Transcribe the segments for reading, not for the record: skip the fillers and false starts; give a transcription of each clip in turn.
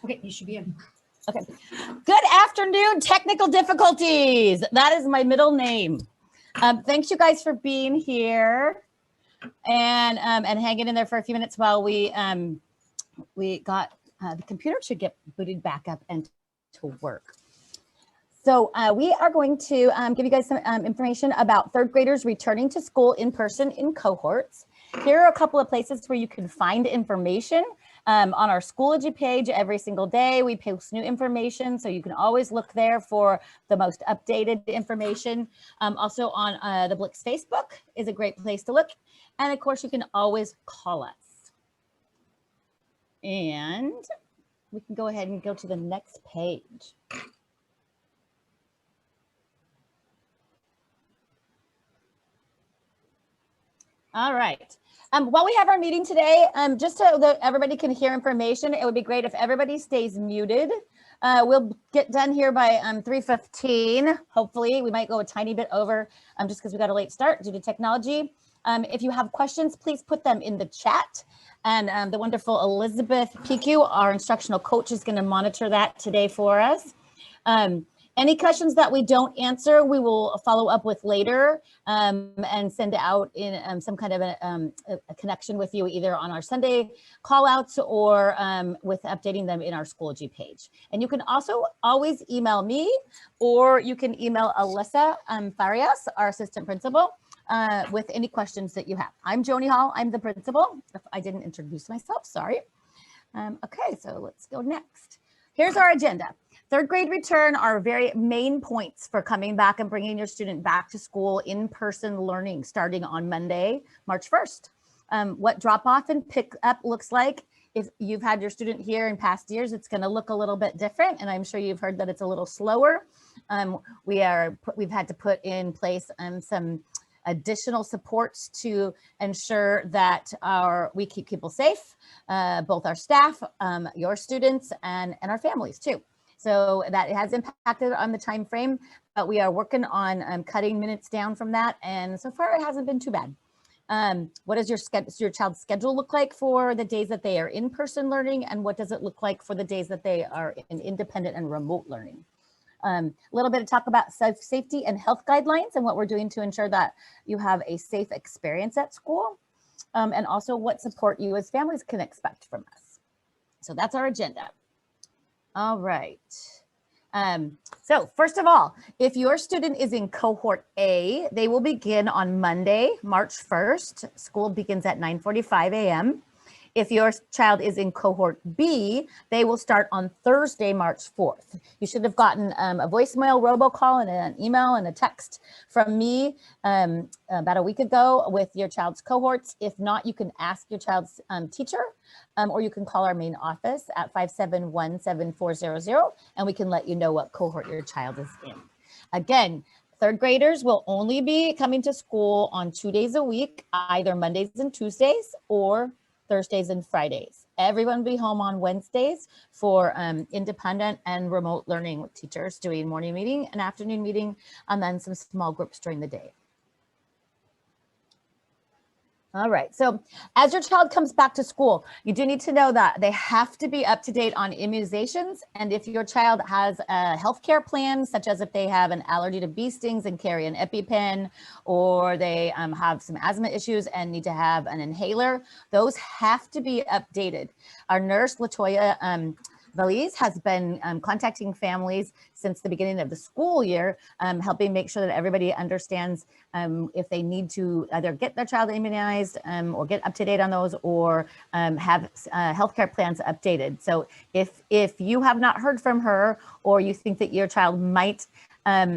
Okay, you should be in. Okay. Good afternoon, technical difficulties. That is my middle name. Thanks you guys for being here and hanging in there for a few minutes while we got the computer should get booted back up and to work. So we are going to give you guys some information about third graders returning to school in person in cohorts. Here are a couple of places where you can find information. On our Schoology page every single day, we post new information, so you can always look there for the most updated information. Also on the Blix Facebook is a great place to look. And of course, you can always call us. And we can go ahead and go to the next page. All right. While we have our meeting today, just so that everybody can hear information, it would be great if everybody stays muted. We'll get done here by 3:15. Hopefully, we might go a tiny bit over just because we got a late start due to technology. If you have questions, please put them in the chat. And the wonderful Elizabeth PQ, our instructional coach, is going to monitor that today for us. Any questions that we don't answer, we will follow up with later and send out in some kind of a connection with you, either on our Sunday call outs or with updating them in our Schoology page. And you can also always email me, or you can email Alyssa Farias, our assistant principal, with any questions that you have. I'm Joni Hall, I'm the principal. If I didn't introduce myself, sorry. Okay, so let's go next. Here's our agenda. Third grade return are very main points for coming back and bringing your student back to school in-person learning starting on Monday, March 1st. What drop off and pick up looks like. If you've had your student here in past years, it's going to look a little bit different, and I'm sure you've heard that it's a little slower. We've had to put in place some additional supports to ensure that we keep people safe, both our staff, your students, and our families too. So that has impacted on the time frame, but we are working on cutting minutes down from that, and so far it hasn't been too bad. What does your child's schedule look like for the days that they are in-person learning, and what does it look like for the days that they are in independent and remote learning? A little bit of talk about safety and health guidelines and what we're doing to ensure that you have a safe experience at school, and also what support you as families can expect from us. So that's our agenda. All right. So first of all, if your student is in cohort A, they will begin on Monday, March 1st. School begins at 9:45 a.m. If your child is in cohort B, they will start on Thursday, March 4th. You should have gotten a voicemail, robocall, and an email and a text from me about a week ago with your child's cohorts. If not, you can ask your child's teacher, or you can call our main office at 571-7400, and we can let you know what cohort your child is in. Again, third graders will only be coming to school on 2 days a week, either Mondays and Tuesdays or Thursdays and Fridays. Everyone will be home on Wednesdays for independent and remote learning with teachers doing morning meeting and afternoon meeting, and then some small groups during the day. All right, so as your child comes back to school, you do need to know that they have to be up to date on immunizations. And if your child has a healthcare plan, such as if they have an allergy to bee stings and carry an EpiPen, or they have some asthma issues and need to have an inhaler, those have to be updated. Our nurse, Latoya Valise, has been contacting families since the beginning of the school year, helping make sure that everybody understands if they need to either get their child immunized or get up to date on those, or have healthcare plans updated. So if you have not heard from her, or you think that your child might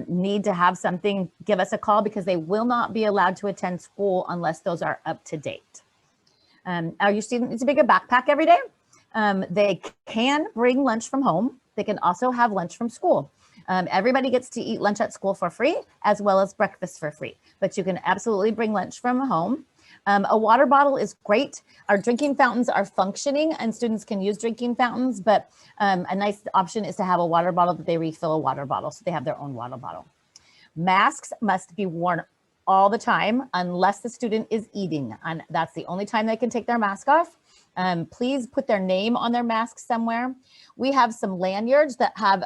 need to have something, give us a call, because they will not be allowed to attend school unless those are up to date. Are your students need to bring a backpack every day? They can bring lunch from home. They can also have lunch from school. Everybody gets to eat lunch at school for free, as well as breakfast for free, but you can absolutely bring lunch from home. A water bottle is great. Our drinking fountains are functioning and students can use drinking fountains, but a nice option is to have a water bottle that they refill a water bottle, so they have their own water bottle. Masks must be worn all the time unless the student is eating, and that's the only time they can take their mask off. Please put their name on their mask somewhere. We have some lanyards that have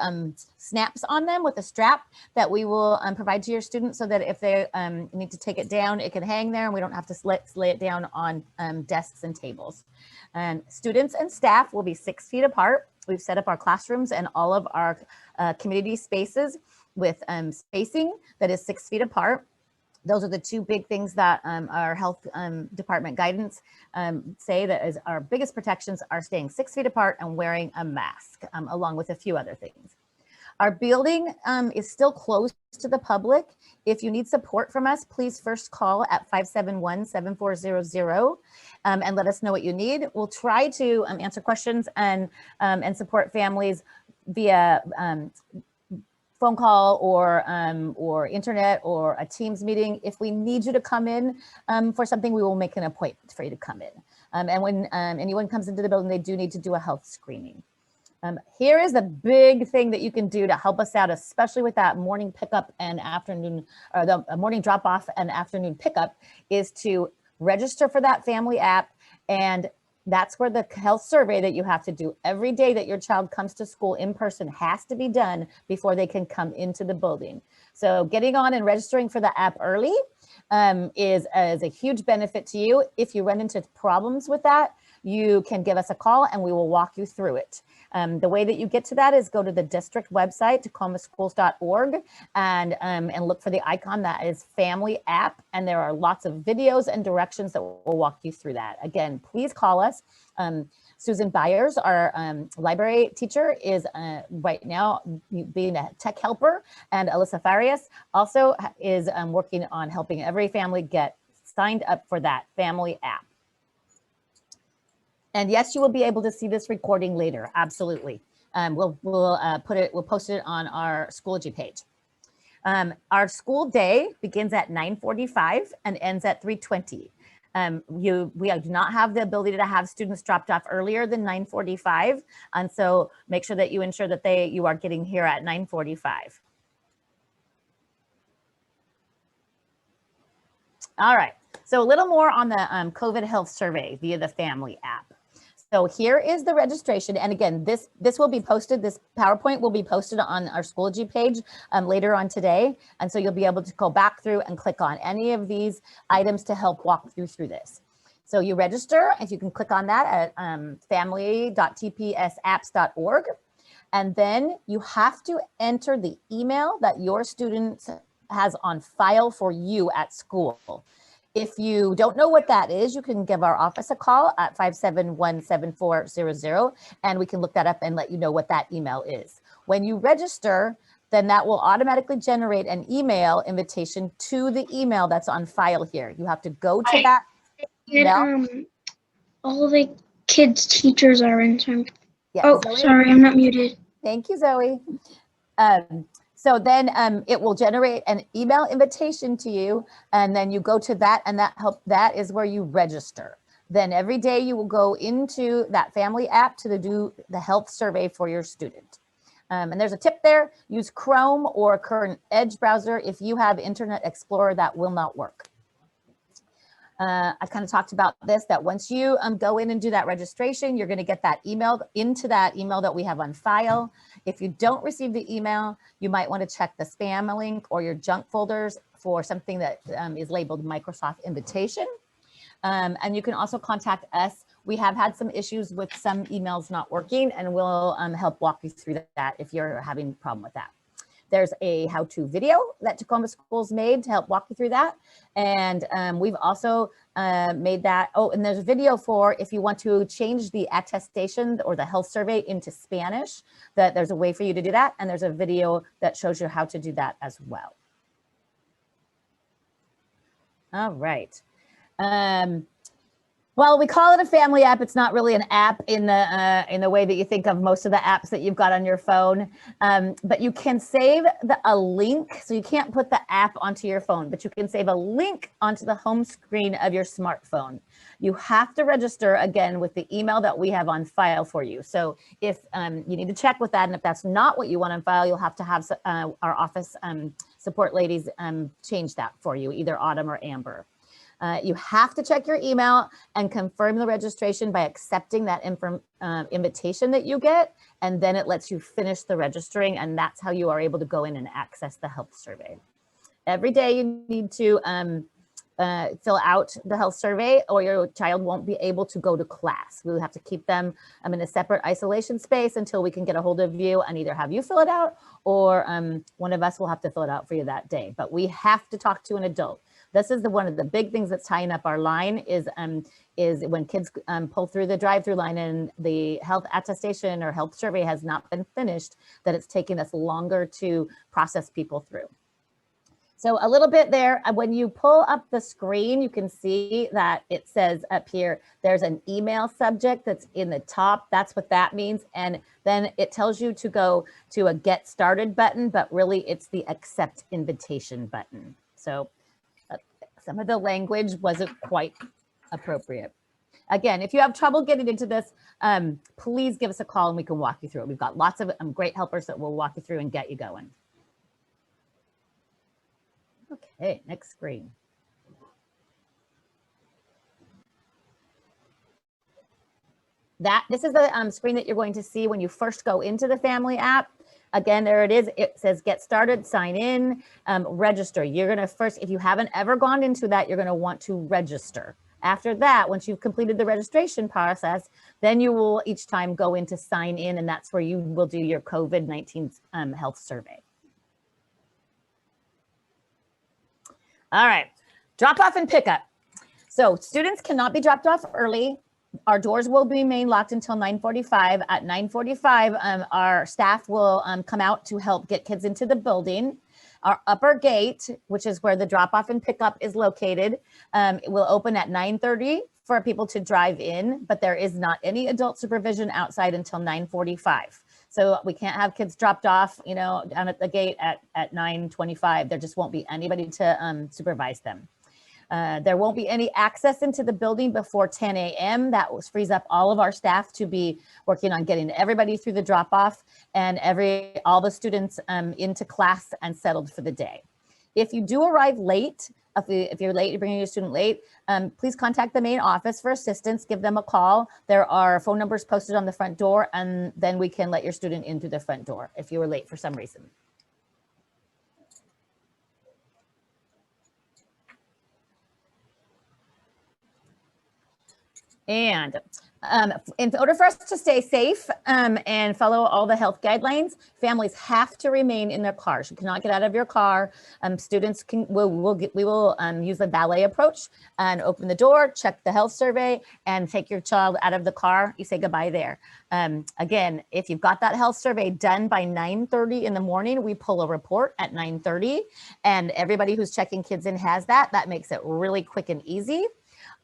snaps on them with a strap that we will provide to your students so that if they need to take it down, it can hang there and we don't have to lay it down on desks and tables. Students and staff will be 6 feet apart. We've set up our classrooms and all of our community spaces with spacing that is 6 feet apart. Those are the two big things that our health department guidance say that is our biggest protections are staying 6 feet apart and wearing a mask, along with a few other things. Our building is still closed to the public. If you need support from us, please first call at 571-7400 and let us know what you need. We'll try to answer questions and support families via phone call or internet or a Teams meeting. If we need you to come in for something, we will make an appointment for you to come in. And when anyone comes into the building, they do need to do a health screening. Here is a big thing that you can do to help us out, especially with that morning pickup and afternoon, or the morning drop off and afternoon pickup, is to register for that family app. And that's where the health survey that you have to do every day that your child comes to school in person has to be done before they can come into the building. So getting on and registering for the app early is a huge benefit to you. If you run into problems with that, you can give us a call and we will walk you through it. The way that you get to that is go to the district website, tacomaschools.org, and look for the icon that is Family App. And there are lots of videos and directions that will walk you through that. Again, please call us. Susan Byers, our library teacher, is right now being a tech helper, and Alyssa Farias also is working on helping every family get signed up for that Family App. And yes, you will be able to see this recording later. Absolutely. We'll post it on our Schoology page. Our school day begins at 9:45 and ends at 3:20. We do not have the ability to have students dropped off earlier than 9:45. And so make sure that you ensure that you are getting here at 9:45. All right. So a little more on the COVID health survey via the Family App. So here is the registration. And again, this will be posted, this PowerPoint will be posted on our Schoology page later on today. And so you'll be able to go back through and click on any of these items to help walk you through this. So you register, if you can click on that at family.tpsapps.org. And then you have to enter the email that your student has on file for you at school. If you don't know what that is, you can give our office a call at 571-7400, and we can look that up and let you know what that email is. When you register, then that will automatically generate an email invitation to the email that's on file here. You have to go to that email. All the kids' teachers are in. Yeah, oh, Zoe? Sorry, I'm not muted. Thank you, Zoe. So then it will generate an email invitation to you, and then you go to that, and that is where you register. Then every day you will go into that Family App to do the health survey for your student. And there's a tip there: use Chrome or current Edge browser. If you have Internet Explorer, that will not work. I kind of talked about this, that once you go in and do that registration, you're going to get that email into that email that we have on file. If you don't receive the email, you might want to check the spam link or your junk folders for something that is labeled Microsoft Invitation. And you can also contact us. We have had some issues with some emails not working, and we'll help walk you through that if you're having a problem with that. There's a how-to video that Tacoma Schools made to help walk you through that. And we've also made that. Oh, and there's a video for if you want to change the attestation or the health survey into Spanish, that there's a way for you to do that. And there's a video that shows you how to do that as well. All right. Well, we call it a family app. It's not really an app in the way that you think of most of the apps that you've got on your phone. But you can save a link. So you can't put the app onto your phone, but you can save a link onto the home screen of your smartphone. You have to register again with the email that we have on file for you. So if you need to check with that, and if that's not what you want on file, you'll have to have our office support ladies change that for you, either Autumn or Amber. You have to check your email and confirm the registration by accepting that invitation that you get, and then it lets you finish the registering, and that's how you are able to go in and access the health survey. Every day you need to fill out the health survey, or your child won't be able to go to class. We'll have to keep them in a separate isolation space until we can get a hold of you and either have you fill it out, or one of us will have to fill it out for you that day. But we have to talk to an adult. This is one of the big things that's tying up our line is when kids pull through the drive-through line and the health attestation or health survey has not been finished, that it's taking us longer to process people through. So a little bit there, when you pull up the screen, you can see that it says up here, there's an email subject that's in the top. That's what that means. And then it tells you to go to a get started button, but really it's the accept invitation button. So some of the language wasn't quite appropriate. Again, if you have trouble getting into this, please give us a call and we can walk you through it. We've got lots of great helpers that will walk you through and get you going. Okay, next screen. This is the screen that you're going to see when you first go into the family app. Again, there it is. It says get started, sign in, register. You're going to first, if you haven't ever gone into that, you're going to want to register. After that, once you've completed the registration process, then you will each time go in to sign in, and that's where you will do your COVID-19 health survey. All right, drop off and pick up. So students cannot be dropped off early. Our doors will remain locked until 9:45. At 9:45, our staff will come out to help get kids into the building. Our upper gate, which is where the drop off and pickup is located, it will open at 9:30 for people to drive in, but there is not any adult supervision outside until 9:45. So we can't have kids dropped off, you know, down at the gate at 9:25. There just won't be anybody to supervise them. There won't be any access into the building before 10 a.m. That frees up all of our staff to be working on getting everybody through the drop off and all the students into class and settled for the day. If you do arrive late, if you're late, you're bringing your student late, please contact the main office for assistance, give them a call. There are phone numbers posted on the front door, and then we can let your student in through the front door if you were late for some reason. And in order for us to stay safe and follow all the health guidelines, families have to remain in their cars. You cannot get out of your car. Students we will use the valet approach and open the door, check the health survey, and take your child out of the car. You say goodbye there. Again, if you've got that health survey done by 9:30 in the morning, we pull a report at 9:30, and everybody who's checking kids in has that. That makes it really quick and easy.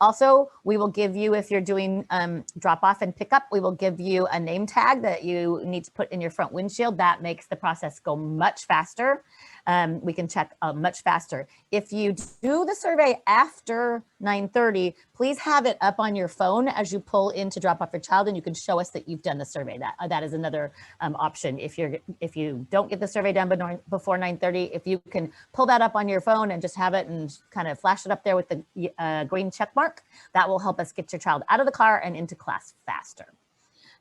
Also, we will give you, if you're doing drop off and pick up, we will give you a name tag that you need to put in your front windshield. That makes the process go much faster. We can check much faster. If you do the survey after 9:30, please have it up on your phone as you pull in to drop off your child, and you can show us that you've done the survey. That is another option. If you don't get the survey done before 9:30, if you can pull that up on your phone and just have it and kind of flash it up there with the green check mark, that will help us get your child out of the car and into class faster.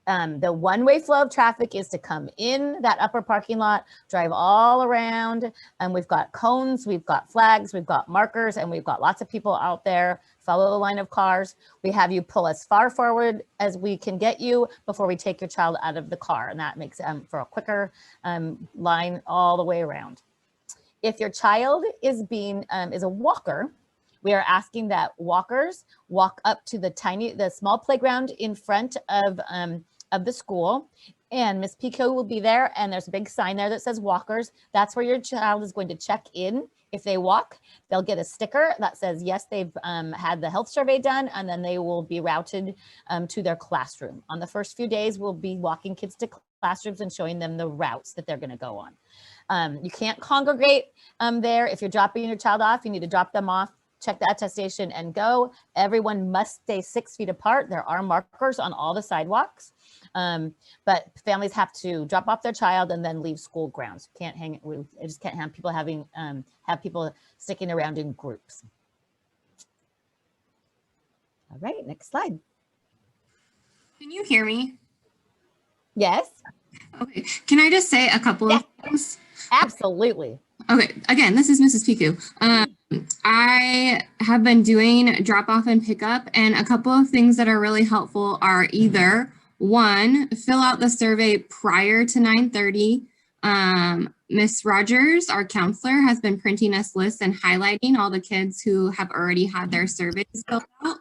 The one-way flow of traffic is to come in that upper parking lot, drive all around, and we've got cones, we've got flags, we've got markers, and we've got lots of people out there. Follow the line of cars. We have you pull as far forward as we can get you before we take your child out of the car, and that makes for a quicker line all the way around. If your child is a walker, we are asking that walkers walk up to the small playground in front of the school, and Miss Pico will be there, and there's a big sign there that says walkers. That's where your child is going to check in. If they walk, they'll get a sticker that says, yes, they've had the health survey done, and then they will be routed to their classroom. On the first few days, we'll be walking kids to classrooms and showing them the routes that they're gonna go on. You can't congregate there. If you're dropping your child off, you need to drop them off, check the attestation, and go. Everyone must stay 6 feet apart. There are markers on all the sidewalks, but families have to drop off their child and then leave school grounds. We just can't have people have people sticking around in groups. All right, next slide. Can you hear me? Yes. Okay. Can I just say a couple of things? Absolutely. Okay. Again, this is Mrs. Piku. I have been doing drop off and pickup, and a couple of things that are really helpful are either one, fill out the survey prior to 9:30. Miss Rogers, our counselor, has been printing us lists and highlighting all the kids who have already had their surveys filled out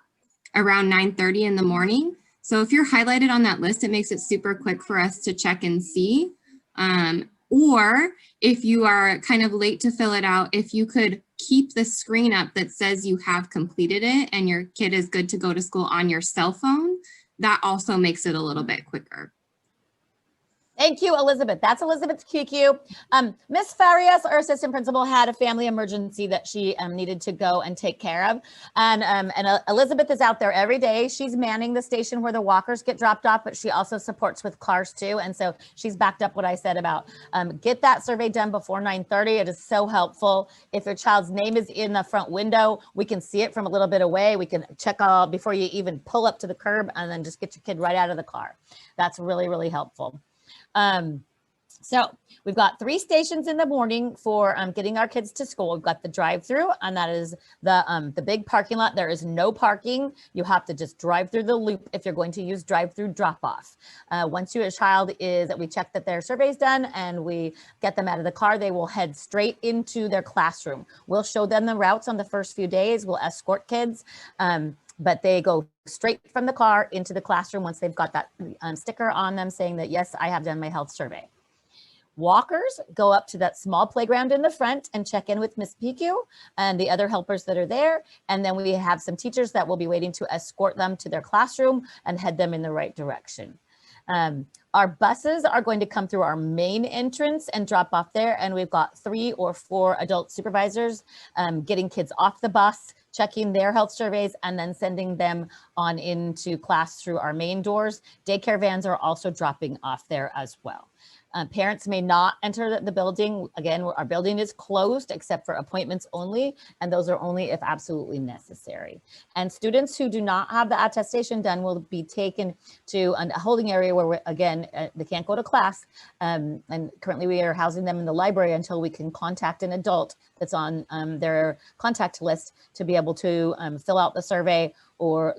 around 9:30 in the morning. So if you're highlighted on that list, it makes it super quick for us to check and see. Or if you are kind of late to fill it out, if you could keep the screen up that says you have completed it and your kid is good to go to school on your cell phone, that also makes it a little bit quicker. Thank you, Elizabeth. That's Elizabeth's QQ. Miss Farias, our assistant principal, had a family emergency that she needed to go and take care of. And Elizabeth is out there every day. She's manning the station where the walkers get dropped off, but she also supports with cars too. And so she's backed up what I said about get that survey done before 9:30. It is so helpful. If your child's name is in the front window, we can see it from a little bit away. We can check all before you even pull up to the curb and then just get your kid right out of the car. That's really, really helpful. So we've got 3 stations in the morning for getting our kids to school. We've got the drive-through, and that is the big parking lot. There is no parking. You have to just drive through the loop if you're going to use drive-through drop-off. Once your child we check that their survey's done and we get them out of the car, they will head straight into their classroom. We'll show them the routes on the first few days. We'll escort kids. But they go straight from the car into the classroom once they've got that sticker on them saying that, yes, I have done my health survey. Walkers go up to that small playground in the front and check in with Miss Piku and the other helpers that are there. And then we have some teachers that will be waiting to escort them to their classroom and head them in the right direction. Our buses are going to come through our main entrance and drop off there. And we've got 3 or 4 adult supervisors getting kids off the bus, checking their health surveys, and then sending them on into class through our main doors. Daycare vans are also dropping off there as well. Parents may not enter the building. Again, our building is closed except for appointments only, and those are only if absolutely necessary. And students who do not have the attestation done will be taken to a holding area where, again, they can't go to class. And currently we are housing them in the library until we can contact an adult that's on their contact list to be able to fill out the survey or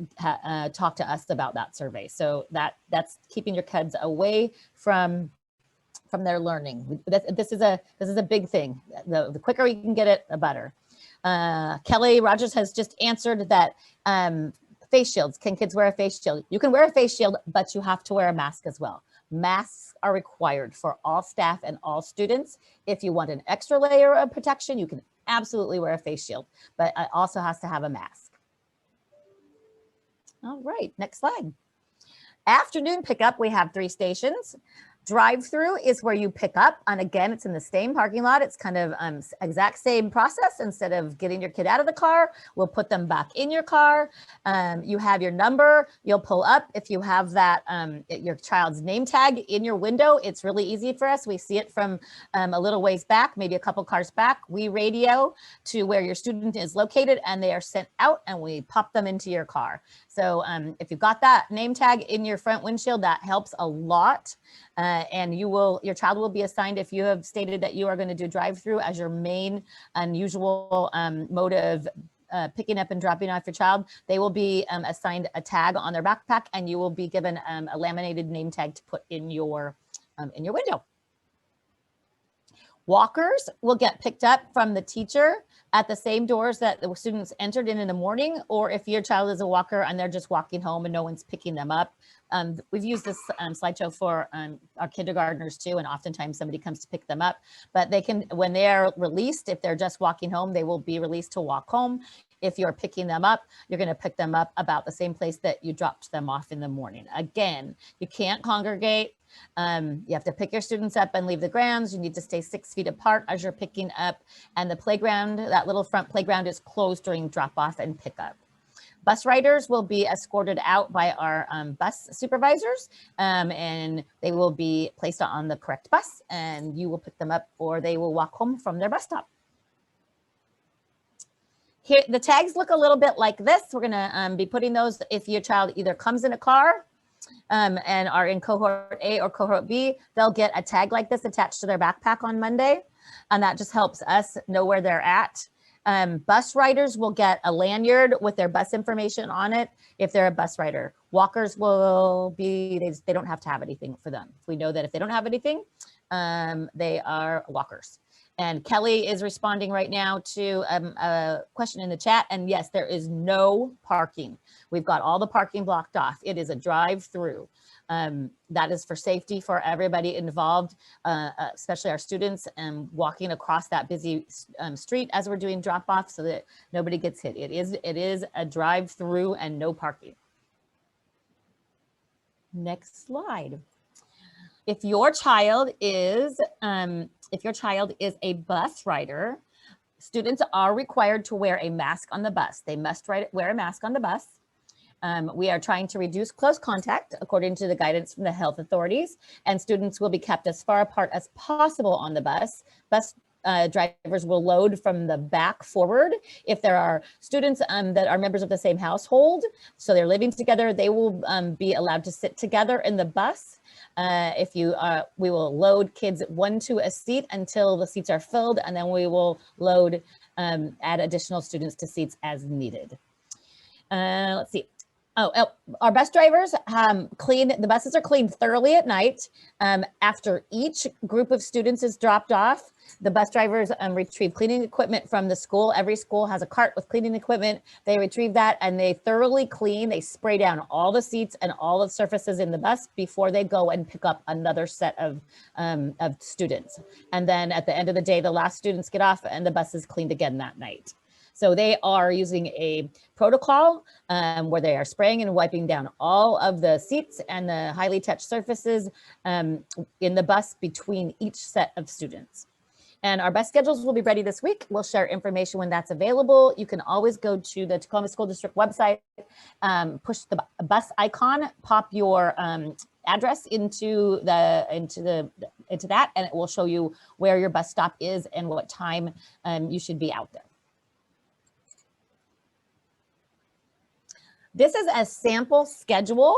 talk to us about that survey. So that's keeping your kids away from their learning. This is a big thing. The quicker we can get it, the better. Kelly Rogers has just answered that face shields. Can kids wear a face shield? You can wear a face shield, but you have to wear a mask as well. Masks are required for all staff and all students. If you want an extra layer of protection, you can absolutely wear a face shield, but it also has to have a mask. All right, next slide. Afternoon pickup, we have 3 stations. Drive-through is where you pick up, and again, it's in the same parking lot. It's kind of exact same process. Instead of getting your kid out of the car, we'll put them back in your car. You have your number, you'll pull up. If you have that, your child's name tag in your window, it's really easy for us. We see it from a little ways back, maybe a couple cars back. We radio to where your student is located and they are sent out and we pop them into your car. So if you've got that name tag in your front windshield, that helps a lot. And your child will be assigned, if you have stated that you are going to do drive-through as your main unusual mode of picking up and dropping off your child, they will be assigned a tag on their backpack, and you will be given a laminated name tag to put in your window. Walkers will get picked up from the teacher at the same doors that the students entered in the morning, or if your child is a walker and they're just walking home and no one's picking them up. We've used this slideshow for our kindergartners too, and oftentimes somebody comes to pick them up, but they can, when they're released, if they're just walking home, they will be released to walk home. If you're picking them up, you're going to pick them up about the same place that you dropped them off in the morning. Again, you can't congregate. You have to pick your students up and leave the grounds. You need to stay 6 feet apart as you're picking up. And the playground, that little front playground, is closed during drop off and pickup. Bus riders will be escorted out by our bus supervisors, and they will be placed on the correct bus, and you will pick them up or they will walk home from their bus stop. Here, the tags look a little bit like this. We're gonna be putting those if your child either comes in a car and are in cohort A or cohort B, they'll get a tag like this attached to their backpack on Monday. And that just helps us know where they're at. Bus riders will get a lanyard with their bus information on it if they're a bus rider. Walkers will be, they don't have to have anything for them. We know that if they don't have anything, they are walkers. And Kelly is responding right now to a question in the chat. And yes, there is no parking. We've got all the parking blocked off. It is a drive-through. That is for safety for everybody involved, especially our students, walking across that busy street as we're doing drop-off so that nobody gets hit. It is a drive-through and no parking. Next slide. If your child is a bus rider, students are required to wear a mask on the bus. They must wear a mask on the bus. We are trying to reduce close contact according to the guidance from the health authorities, and students will be kept as far apart as possible on the bus. Bus drivers will load from the back forward. If there are students that are members of the same household, so they're living together, they will be allowed to sit together in the bus. We will load kids one to a seat until the seats are filled, and then we will load, add additional students to seats as needed. Let's see. Our bus drivers the buses are cleaned thoroughly at night. After each group of students is dropped off, the bus drivers retrieve cleaning equipment from the school. Every school has a cart with cleaning equipment. They retrieve that and they thoroughly clean. They spray down all the seats and all of the surfaces in the bus before they go and pick up another set of students. And then at the end of the day, the last students get off and the bus is cleaned again that night. So they are using a protocol where they are spraying and wiping down all of the seats and the highly touched surfaces in the bus between each set of students. And our bus schedules will be ready this week. We'll share information when that's available. You can always go to the Tacoma School District website, push the bus icon, pop your address into that, and it will show you where your bus stop is and what time you should be out there. This is a sample schedule.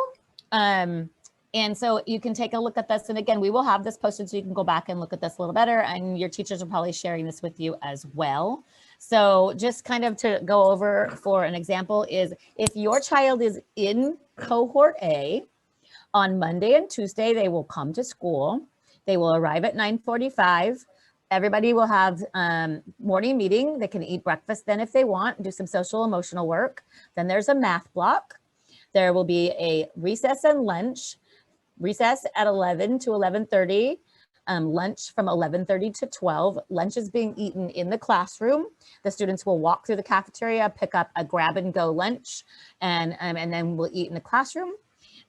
And so you can take a look at this. And again, we will have this posted so you can go back and look at this a little better. And your teachers are probably sharing this with you as well. So just kind of to go over for an example is if your child is in cohort A, on Monday and Tuesday, they will come to school. They will arrive at 9:45. Everybody will have morning meeting. They can eat breakfast then if they want, do some social emotional work. Then there's a math block. There will be a recess and lunch. Recess at 11 to 11:30, lunch from 11:30 to 12. Lunch is being eaten in the classroom. The students will walk through the cafeteria, pick up a grab and go lunch, and then we'll eat in the classroom.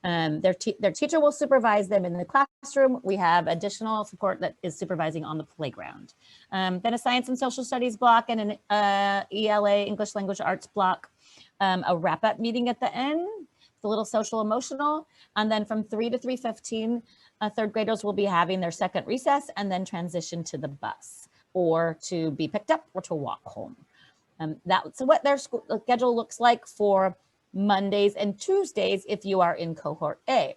Their teacher will supervise them in the classroom. We have additional support that is supervising on the playground. Then a science and social studies block and an ELA, English Language Arts block, a wrap-up meeting at the end. It's a little social emotional. And then from 3 to 3:15, third graders will be having their second recess and then transition to the bus or to be picked up or to walk home. That's what their schedule looks like for Mondays and Tuesdays if you are in cohort A.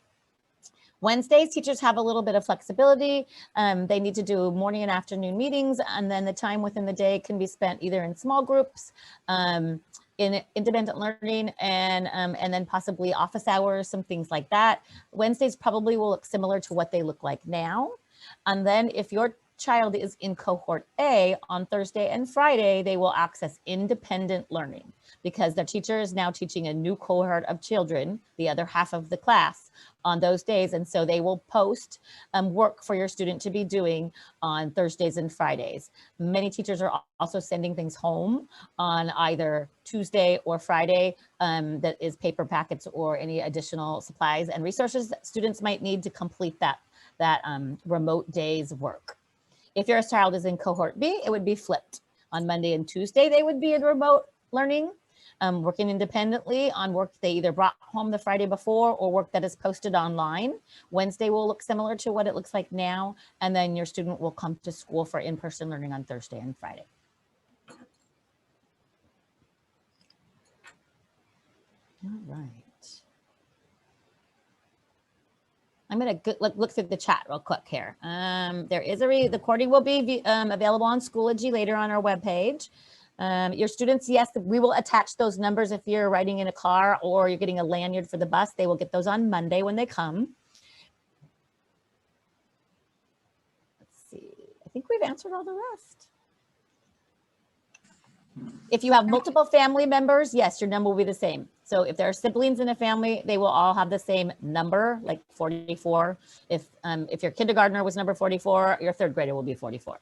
Wednesdays, teachers have a little bit of flexibility. They need to do morning and afternoon meetings, and then the time within the day can be spent either in small groups, in independent learning, and then possibly office hours, some things like that. Wednesdays probably will look similar to what they look like now. And then if your child is in cohort A, on Thursday and Friday, they will access independent learning because their teacher is now teaching a new cohort of children, the other half of the class, on those days. And so they will post work for your student to be doing on Thursdays and Fridays. Many teachers are also sending things home on either Tuesday or Friday, that is paper packets or any additional supplies and resources that students might need to complete that remote day's work. If your child is in cohort B, it would be flipped. On Monday and Tuesday, they would be in remote learning, working independently on work they either brought home the Friday before or work that is posted online. Wednesday will look similar to what it looks like now, and then your student will come to school for in-person learning on Thursday and Friday. All right. I'm going to look through the chat real quick here. There is the recording will be available on Schoology later on our webpage. Your students, yes, we will attach those numbers if you're riding in a car or you're getting a lanyard for the bus. They will get those on Monday when they come. Let's see. I think we've answered all the rest. If you have multiple family members, yes, your number will be the same. So if there are siblings in a family, they will all have the same number, like 44. If your kindergartner was number 44, your third grader will be 44.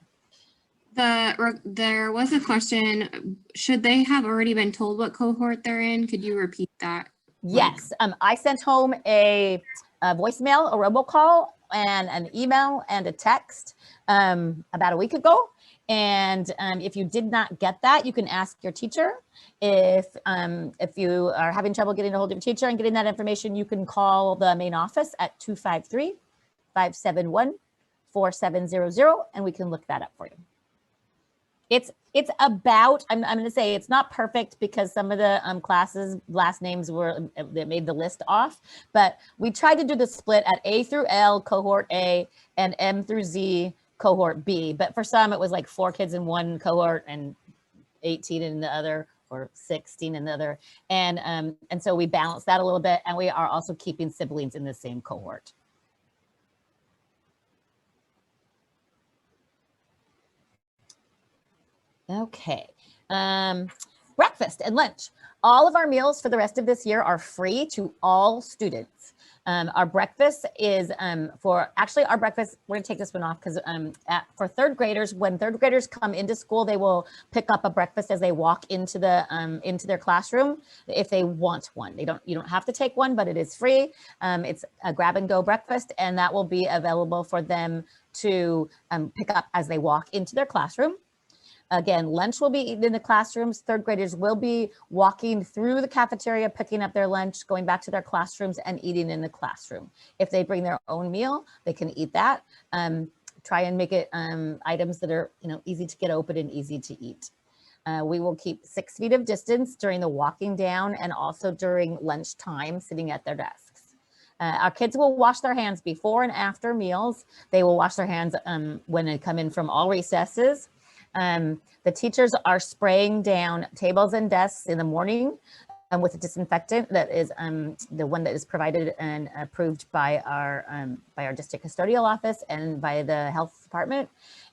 There was a question, should they have already been told what cohort they're in? Could you repeat that? Yes, I sent home a voicemail, a robocall, and an email and a text about a week ago. And if you did not get that, you can ask your teacher. If you are having trouble getting a hold of your teacher and getting that information, you can call the main office at 253-571-4700, and we can look that up for you. It's about, I'm going to say it's not perfect because some of the classes last names they made the list off, but we tried to do the split at A through L cohort A and M through Z cohort B, but for some it was like 4 kids in one cohort and 18 in the other, or 16 in the other, and so we balanced that a little bit, and we are also keeping siblings in the same cohort. Okay, breakfast and lunch. All of our meals for the rest of this year are free to all students. Our breakfast is our breakfast, we're gonna take this one off because for third graders, when third graders come into school, they will pick up a breakfast as they walk into their classroom if they want one. You don't have to take one, but it is free. It's a grab and go breakfast, and that will be available for them to pick up as they walk into their classroom. Again, lunch will be eaten in the classrooms. Third graders will be walking through the cafeteria, picking up their lunch, going back to their classrooms and eating in the classroom. If they bring their own meal, they can eat that. Try and make it items that are easy to get open and easy to eat. We will keep 6 feet of distance during the walking down and also during lunchtime sitting at their desks. Our kids will wash their hands before and after meals. They will wash their hands when they come in from all recesses. The teachers are spraying down tables and desks in the morning with a disinfectant that is the one that is provided and approved by our district custodial office and by the health department.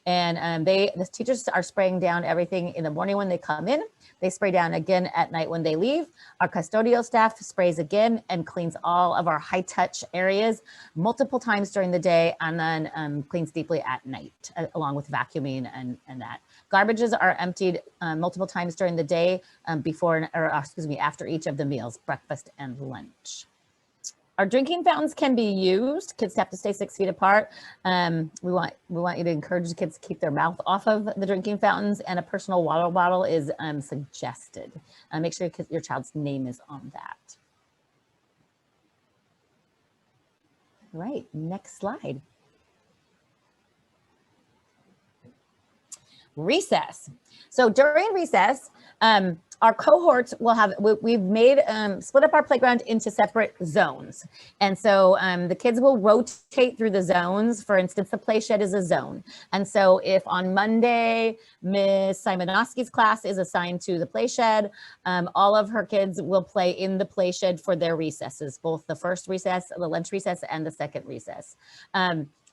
And the teachers are spraying down everything in the morning when they come in. They spray down again at night when they leave. Our custodial staff sprays again and cleans all of our high touch areas multiple times during the day, and then cleans deeply at night, along with vacuuming and that. Garbages are emptied multiple times during the day after each of the meals, breakfast and lunch. Our drinking fountains can be used. Kids have to stay 6 feet apart. We want you to encourage the kids to keep their mouth off of the drinking fountains, and a personal water bottle is suggested. Make sure your child's name is on that. All right, next slide. Recess. So during recess, our cohorts will have, we've made, split up our playground into separate zones. And so the kids will rotate through the zones. For instance, the play shed is a zone. And so if on Monday, Miss Simonoski's class is assigned to the play shed, all of her kids will play in the play shed for their recesses, both the first recess, the lunch recess, and the second recess.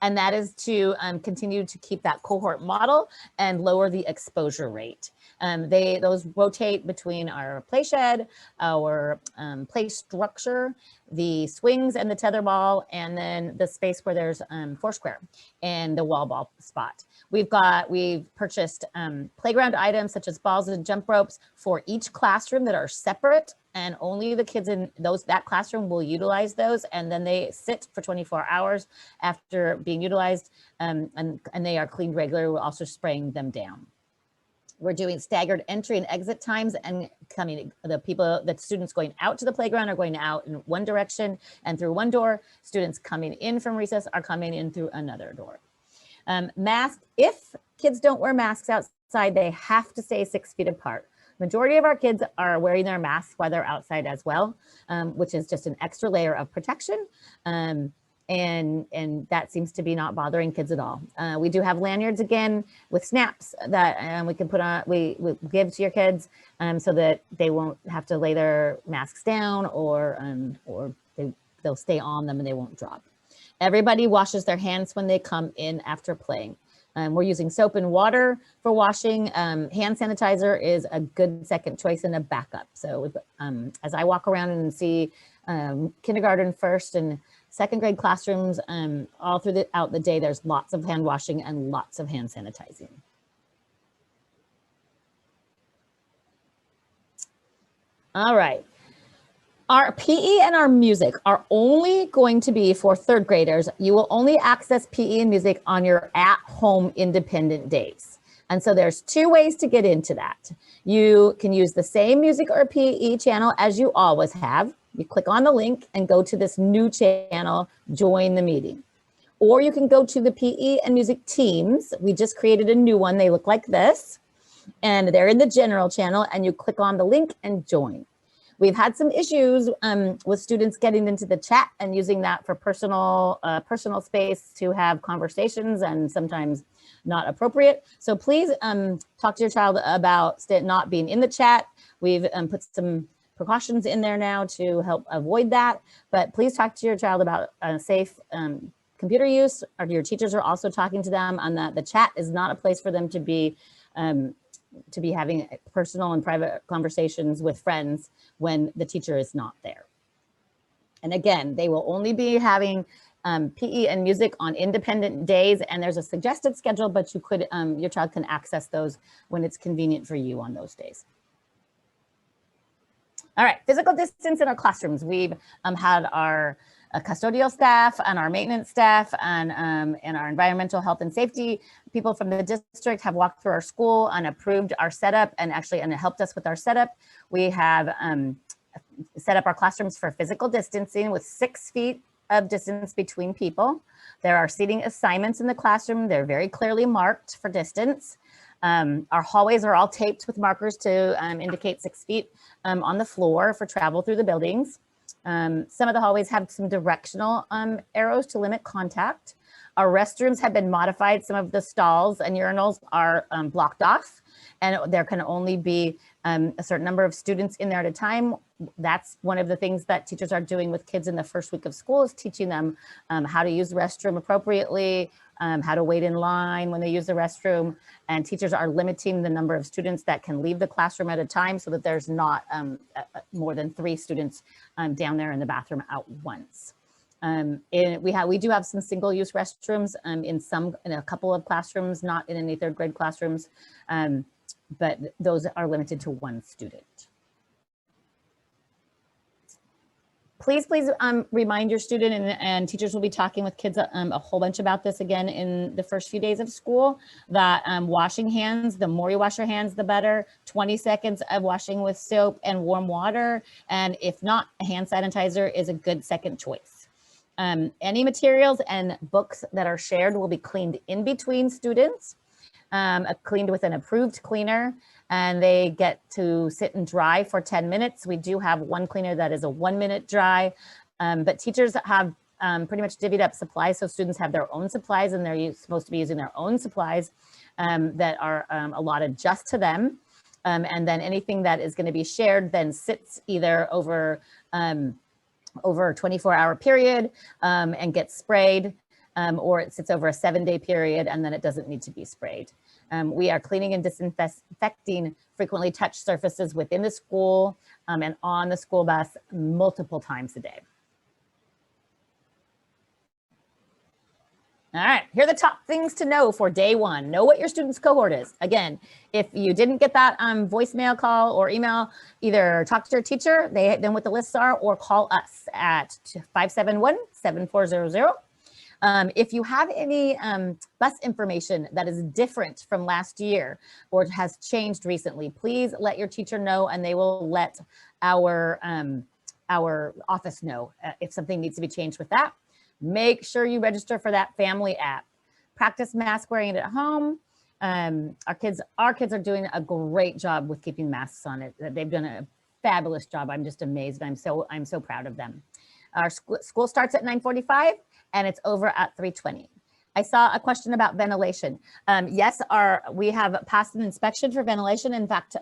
And that is to continue to keep that cohort model and lower the exposure rate. Those rotate between our play shed, our play structure, the swings and the tetherball, and then the space where there's foursquare and the wall ball spot. We've purchased playground items such as balls and jump ropes for each classroom that are separate, and only the kids in that classroom will utilize those, and then they sit for 24 hours after being utilized, and they are cleaned regularly. We're also spraying them down. We're doing staggered entry and exit times, and the students going out to the playground are going out in one direction and through one door. Students coming in from recess are coming in through another door. Mask, if kids don't wear masks outside, they have to stay 6 feet apart. Majority of our kids are wearing their masks while they're outside as well, which is just an extra layer of protection. And that seems to be not bothering kids at all. We do have lanyards again with snaps that we can put on, we give to your kids so that they won't have to lay their masks down or they'll stay on them and they won't drop. Everybody washes their hands when they come in after playing. We're using soap and water for washing. Hand sanitizer is a good second choice and a backup. So as I walk around and see kindergarten, first and second grade classrooms, all throughout the day, there's lots of hand washing and lots of hand sanitizing. All right. Our PE and our music are only going to be for third graders. You will only access PE and music on your at-home independent days. And so there's two ways to get into that. You can use the same music or PE channel as you always have. You click on the link and go to this new channel, join the meeting. Or you can go to the PE and music teams. We just created a new one. They look like this. And they're in the general channel and you click on the link and join. We've had some issues with students getting into the chat and using that for personal space to have conversations and sometimes not appropriate. So please talk to your child about not being in the chat. We've put some precautions in there now to help avoid that, but please talk to your child about safe computer use, or your teachers are also talking to them on that. The chat is not a place for them to be having personal and private conversations with friends when the teacher is not there. And again, they will only be having PE and music on independent days, and there's a suggested schedule, but you could, your child can access those when it's convenient for you on those days. All right, physical distance in our classrooms. We've had our custodial staff and our maintenance staff and our environmental health and safety people from the district have walked through our school and approved our setup and helped us with our setup. We have set up our classrooms for physical distancing with 6 feet of distance between people. There are seating assignments in the classroom. They're very clearly marked for distance. Our hallways are all taped with markers to indicate 6 feet on the floor for travel through the buildings. Some of the hallways have some directional arrows to limit contact. Our restrooms have been modified. Some of the stalls and urinals are blocked off, and there can only be a certain number of students in there at a time. That's one of the things that teachers are doing with kids in the first week of school, is teaching them how to use the restroom appropriately, how to wait in line when they use the restroom. And teachers are limiting the number of students that can leave the classroom at a time so that there's not more than 3 students down there in the bathroom at once. We do have some single-use restrooms in a couple of classrooms, not in any third grade classrooms, but those are limited to 1 student. Please remind your student, and teachers will be talking with kids a whole bunch about this again in the first few days of school, that washing hands, the more you wash your hands, the better. 20 seconds of washing with soap and warm water. And if not, a hand sanitizer is a good second choice. Any materials and books that are shared will be cleaned in between students, cleaned with an approved cleaner, and they get to sit and dry for 10 minutes. We do have one cleaner that is a 1-minute dry, but teachers have pretty much divvied up supplies. So students have their own supplies and they're supposed to be using their own supplies that are allotted just to them. And then anything that is going to be shared then sits either over a 24-hour period and gets sprayed, or it sits over a 7-day period and then it doesn't need to be sprayed. We are cleaning and disinfecting frequently touched surfaces within the school and on the school bus multiple times a day. All right, here are the top things to know for day 1. Know what your student's cohort is. Again, if you didn't get that voicemail call or email, either talk to your teacher, they know what the lists are, or call us at 571-7400. If you have any bus information that is different from last year or has changed recently, please let your teacher know and they will let our office know if something needs to be changed with that. Make sure you register for that family app. Practice mask wearing at home. Our kids are doing a great job with keeping masks on. They've done a fabulous job. I'm just amazed. I'm so proud of them. Our school starts at 9:45 and it's over at 3:20. I saw a question about ventilation. Yes, we have passed an inspection for ventilation. In fact,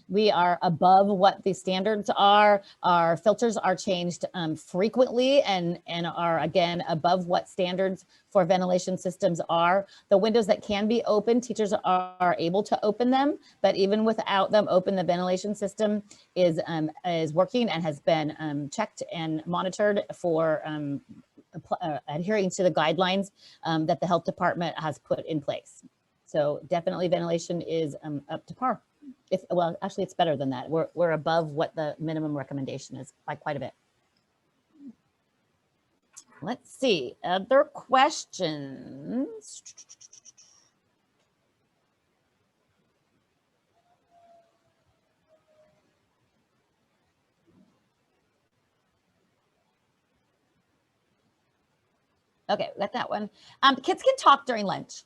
we are above what the standards are. Our filters are changed frequently and are again above what standards for ventilation systems are. The windows that can be open, teachers are able to open them, but even without them open, the ventilation system is working and has been checked and monitored for adhering to the guidelines that the health department has put in place. So definitely ventilation is up to par. Well, actually it's better than that. We're above what the minimum recommendation is by quite a bit. Let's see, other questions. Okay, got that one. Kids can talk during lunch.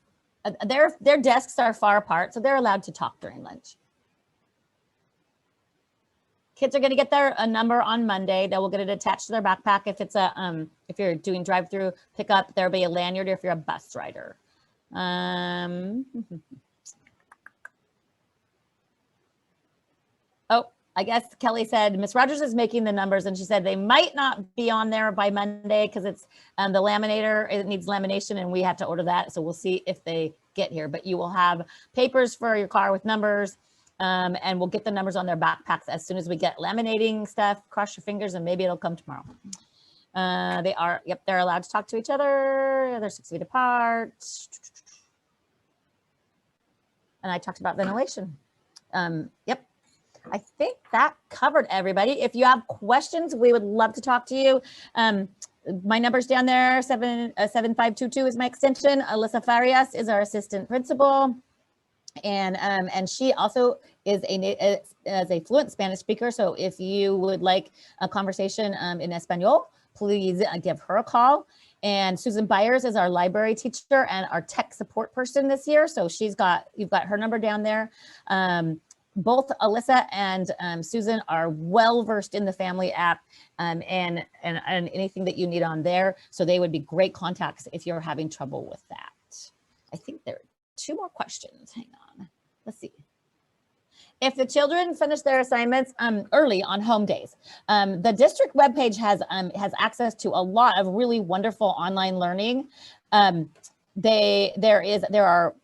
Their desks are far apart, so they're allowed to talk during lunch. Kids are going to get their number on Monday. They will get it attached to their backpack. If it's if you're doing drive-through pickup, there'll be a lanyard if you're a bus rider. Oh, I guess Kelly said Miss Rogers is making the numbers, and she said they might not be on there by Monday because it's the laminator. It needs lamination, and we have to order that. So we'll see if they get here. But you will have papers for your car with numbers. And we'll get the numbers on their backpacks as soon as we get laminating stuff. Cross your fingers and maybe it'll come tomorrow. They're allowed to talk to each other. They're 6 feet apart. And I talked about ventilation. Yep. I think that covered everybody. If you have questions, we would love to talk to you. My number's down there, 7522 is my extension. Alyssa Farias is our assistant principal. And she also is a fluent Spanish speaker. So if you would like a conversation in Espanol, please give her a call. And Susan Byers is our library teacher and our tech support person this year. So you've got her number down there. Both Alyssa and Susan are well versed in the Family app and anything that you need on there. So they would be great contacts if you're having trouble with that. I think there are 2 more questions. Hang on. Let's see. If the children finish their assignments early on home days, the district webpage has access to a lot of really wonderful online learning. There are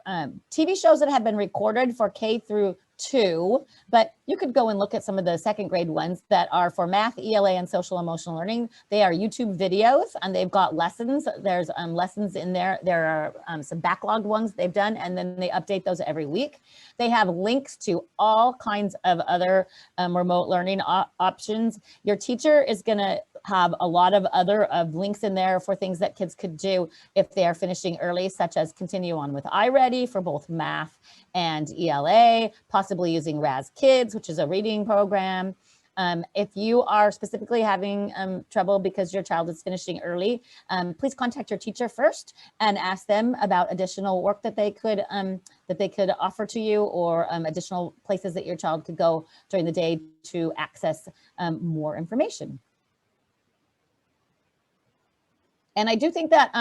TV shows that have been recorded for K through 2, but you could go and look at some of the 2nd grade ones that are for math, ELA, and social emotional learning. They are YouTube videos and they've got lessons. There's lessons in there. There are some backlogged ones they've done, and then they update those every week. They have links to all kinds of other remote learning options. Your teacher is going to have a lot of other links in there for things that kids could do if they are finishing early, such as continue on with iReady for both math and ELA, possibly using Raz Kids, which is a reading program. If you are specifically having trouble because your child is finishing early, please contact your teacher first and ask them about additional work that they could offer to you, or additional places that your child could go during the day to access more information. And I do think that,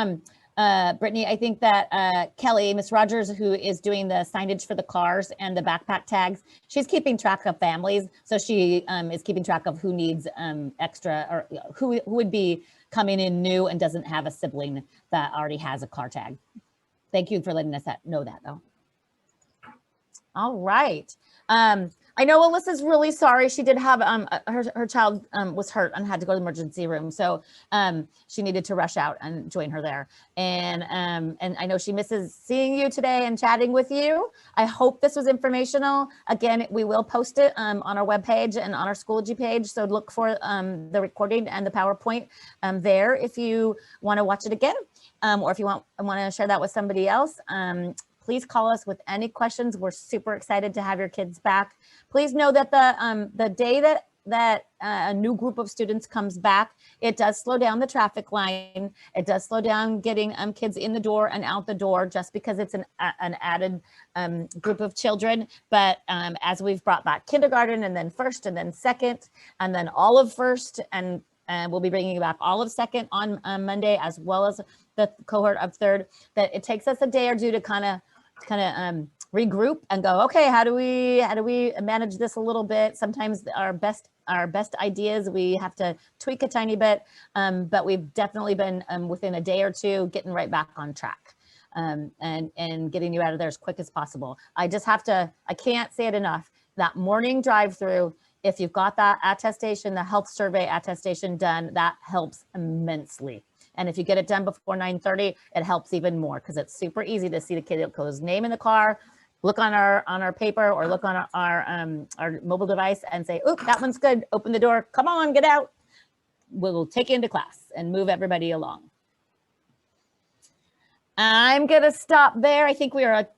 Brittany, I think that Kelly, Miss Rogers, who is doing the signage for the cars and the backpack tags, she's keeping track of families. So she is keeping track of who needs extra, or who would be coming in new and doesn't have a sibling that already has a car tag. Thank you for letting us know that, though. All right. I know Alyssa's really sorry. She did have her child was hurt and had to go to the emergency room, so she needed to rush out and join her there. And I know she misses seeing you today and chatting with you. I hope this was informational. Again, we will post it on our webpage and on our Schoology page. So look for the recording and the PowerPoint there if you want to watch it again, or if you want to share that with somebody else. Please call us with any questions. We're super excited to have your kids back. Please know that the day that that a new group of students comes back, it does slow down the traffic line. It does slow down getting kids in the door and out the door just because it's an added group of children. But as we've brought back kindergarten and then first and then second and then all of first, and we'll be bringing back all of second on Monday, as well as the cohort of third, that it takes us a day or two to kind of regroup and go, okay, how do we manage this a little bit? Sometimes our best ideas, we have to tweak a tiny bit, but we've definitely been within a day or two getting right back on track, and getting you out of there as quick as possible. I can't say it enough, that morning drive-through, if you've got that attestation, the health survey attestation done, that helps immensely. And if you get it done before 9:30, it helps even more, because it's super easy to see the kid's name in the car, look on our paper, or look on our mobile device and say, "Oop, that one's good. Open the door. Come on, get out. We'll take you into class," and move everybody along. I'm going to stop there. I think we are